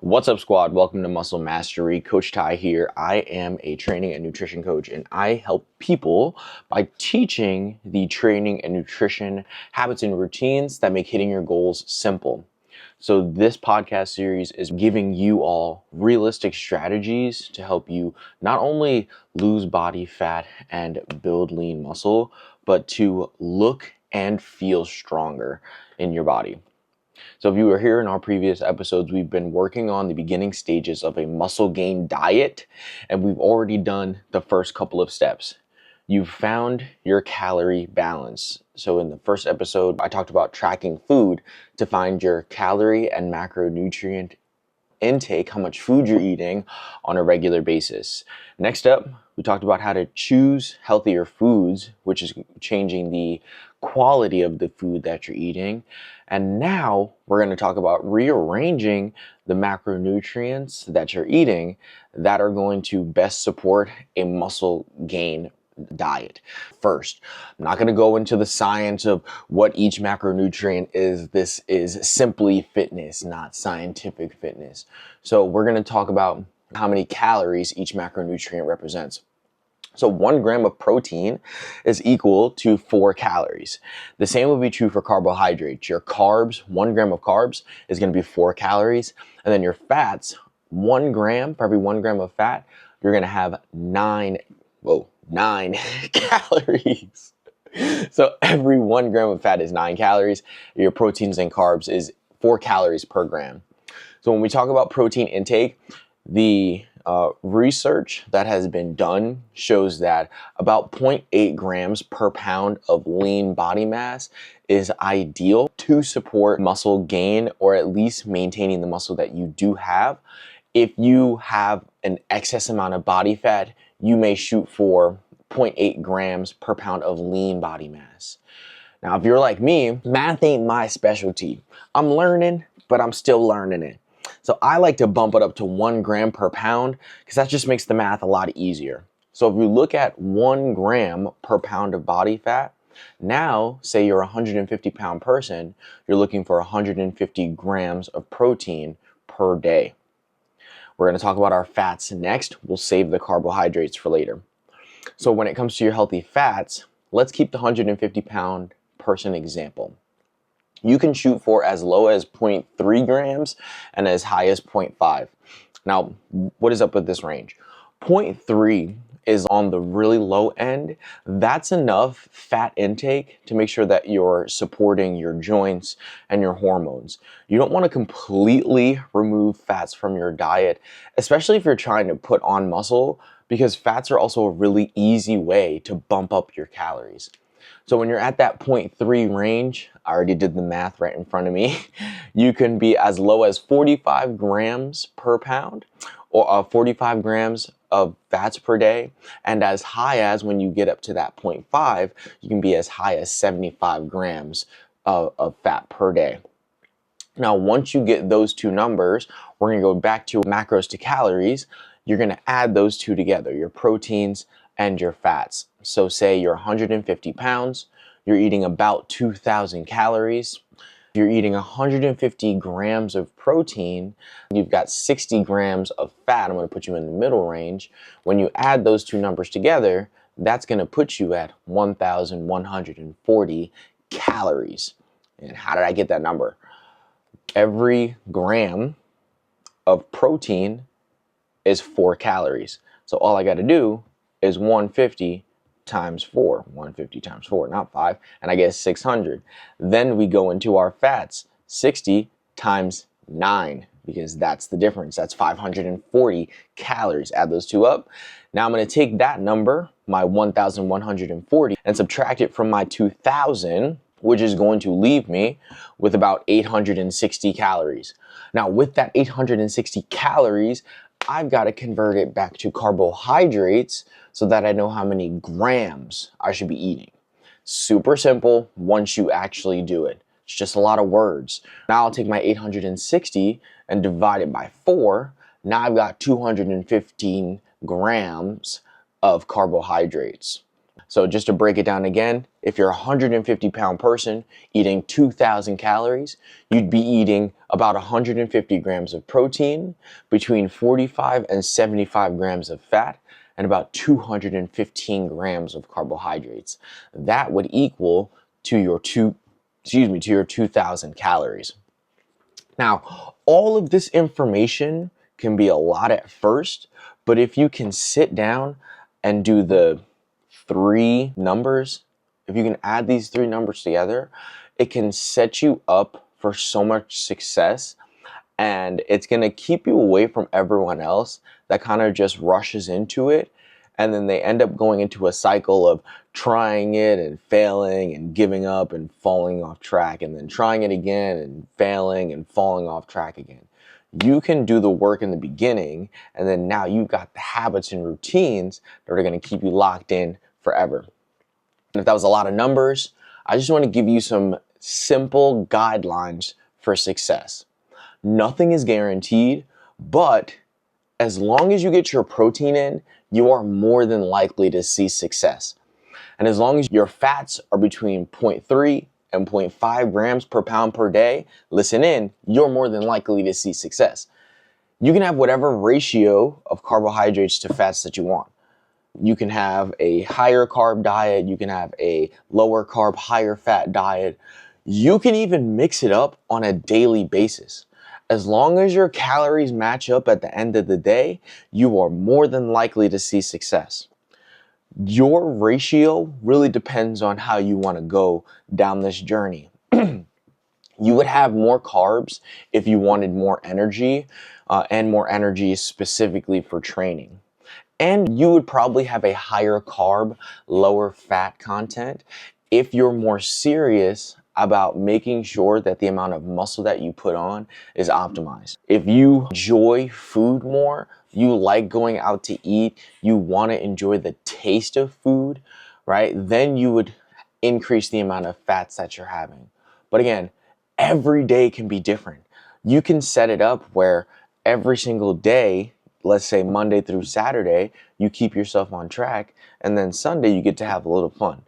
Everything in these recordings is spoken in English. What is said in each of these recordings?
What's up, squad? Welcome to Muscle Mastery. Coach Ty here. I am a training and nutrition coach, and I help people by teaching the training and nutrition habits and routines that make hitting your goals simple. So this podcast series is giving you all realistic strategies to help you not only lose body fat and build lean muscle, but to look and feel stronger in your body. So if you were here in our previous episodes, we've been working on the beginning stages of a muscle gain diet, and we've already done the first couple of steps. You've found your calorie balance. So in the first episode, I talked about tracking food to find your calorie and macronutrient intake, how much food you're eating on a regular basis. Next up, we talked about how to choose healthier foods, which is changing the quality of the food that you're eating. And now we're going to talk about rearranging the macronutrients that you're eating that are going to best support a muscle gain diet. First, I'm not going to go into the science of what each macronutrient is. This is simply fitness, not scientific fitness. So we're going to talk about how many calories each macronutrient represents. So 1 gram of protein is equal to 4 calories. The same will be true for carbohydrates. Your carbs, 1 gram of carbs is going to be 4 calories. And then your fats, 1 gram, for every 1 gram of fat, you're going to have 9 calories. So every 1 gram of fat is 9 calories. Your proteins and carbs is 4 calories per gram. So when we talk about protein intake, the research that has been done shows that about 0.8 grams per pound of lean body mass is ideal to support muscle gain, or at least maintaining the muscle that you do have. If you have an excess amount of body fat, you may shoot for 0.8 grams per pound of lean body mass. Now, if you're like me, math ain't my specialty. I'm learning, but I'm still learning it. So I like to bump it up to 1 gram per pound because that just makes the math a lot easier. So if you look at 1 gram per pound of body fat, now say you're a 150-pound person, you're looking for 150 grams of protein per day. We're going to talk about our fats next. We'll save the carbohydrates for later. So when it comes to your healthy fats, let's keep the 150-pound person example. You can shoot for as low as 0.3 grams and as high as 0.5. Now, what is up with this range? 0.3 is on the really low end. That's enough fat intake to make sure that you're supporting your joints and your hormones. You don't want to completely remove fats from your diet, especially if you're trying to put on muscle, because fats are also a really easy way to bump up your calories. So when you're at that 0.3 range, I already did the math right in front of me, you can be as low as 45 grams per pound, or 45 grams of fats per day, and as high as, when you get up to that 0.5, you can be as high as 75 grams of fat per day. Now, once you get those two numbers, we're going to go back to macros to calories. You're going to add those two together, your proteins and your fats. So say you're 150 pounds, you're eating about 2,000 calories. You're eating 150 grams of protein, you've got 60 grams of fat. I'm going to put you in the middle range. When you add those two numbers together, that's going to put you at 1,140 calories. And how did I get that number? Every gram of protein is 4 calories. So all I got to do is 150 times 4. 150 times 4, not 5, and I get 600. Then we go into our fats, 60 times 9, because that's the difference. That's 540 calories. Add those two up. Now I'm going to take that number, my 1,140, and subtract it from my 2,000, which is going to leave me with about 860 calories. Now, with that 860 calories, I've got to convert it back to carbohydrates so that I know how many grams I should be eating. Super simple once you actually do it. It's just a lot of words. Now I'll take my 860 and divide it by 4. Now I've got 215 grams of carbohydrates. So just to break it down again, if you're a 150-pound person eating 2,000 calories, you'd be eating about 150 grams of protein, between 45 and 75 grams of fat, and about 215 grams of carbohydrates. That would equal to your 2,000 calories. Now, all of this information can be a lot at first, but if you can sit down and do the three numbers, if you can add these three numbers together, it can set you up for so much success, and it's going to keep you away from everyone else that kind of just rushes into it, and then they end up going into a cycle of trying it and failing and giving up and falling off track, and then trying it again and failing and falling off track again. You can do the work in the beginning, and then now you've got the habits and routines that are going to keep you locked in forever. And if that was a lot of numbers, I just want to give you some simple guidelines for success. Nothing is guaranteed, but as long as you get your protein in, you are more than likely to see success. And as long as your fats are between 0.3 and 0.5 grams per pound per day, listen in, you're more than likely to see success. You can have whatever ratio of carbohydrates to fats that you want. You can have a higher carb diet, you can have a lower carb, higher fat diet. You can even mix it up on a daily basis. As long as your calories match up at the end of the day, you are more than likely to see success. Your ratio really depends on how you want to go down this journey. You would have more carbs if you wanted more energy, and more energy specifically for training. And you would probably have a higher carb, lower fat content if you're more serious about making sure that the amount of muscle that you put on is optimized. If you enjoy food more, you like going out to eat, you want to enjoy the taste of food, right? Then you would increase the amount of fats that you're having. But again, every day can be different. You can set it up where every single day, let's say Monday through Saturday, you keep yourself on track, and then Sunday you get to have a little fun.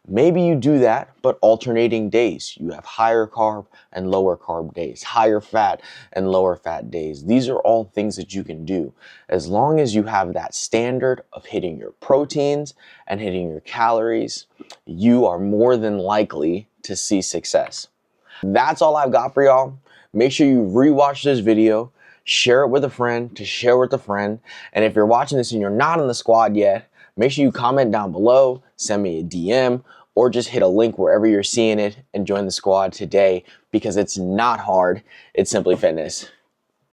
Maybe you do that, but alternating days. You have higher carb and lower carb days, higher fat and lower fat days. These are all things that you can do. As long as you have that standard of hitting your proteins and hitting your calories, you are more than likely to see success. That's all I've got for y'all. Make sure you rewatch this video, share it with a friend to share with a friend. And if you're watching this and you're not in the squad yet, make sure you comment down below, send me a DM, or just hit a link wherever you're seeing it and join the squad today, because it's not hard, it's simply fitness.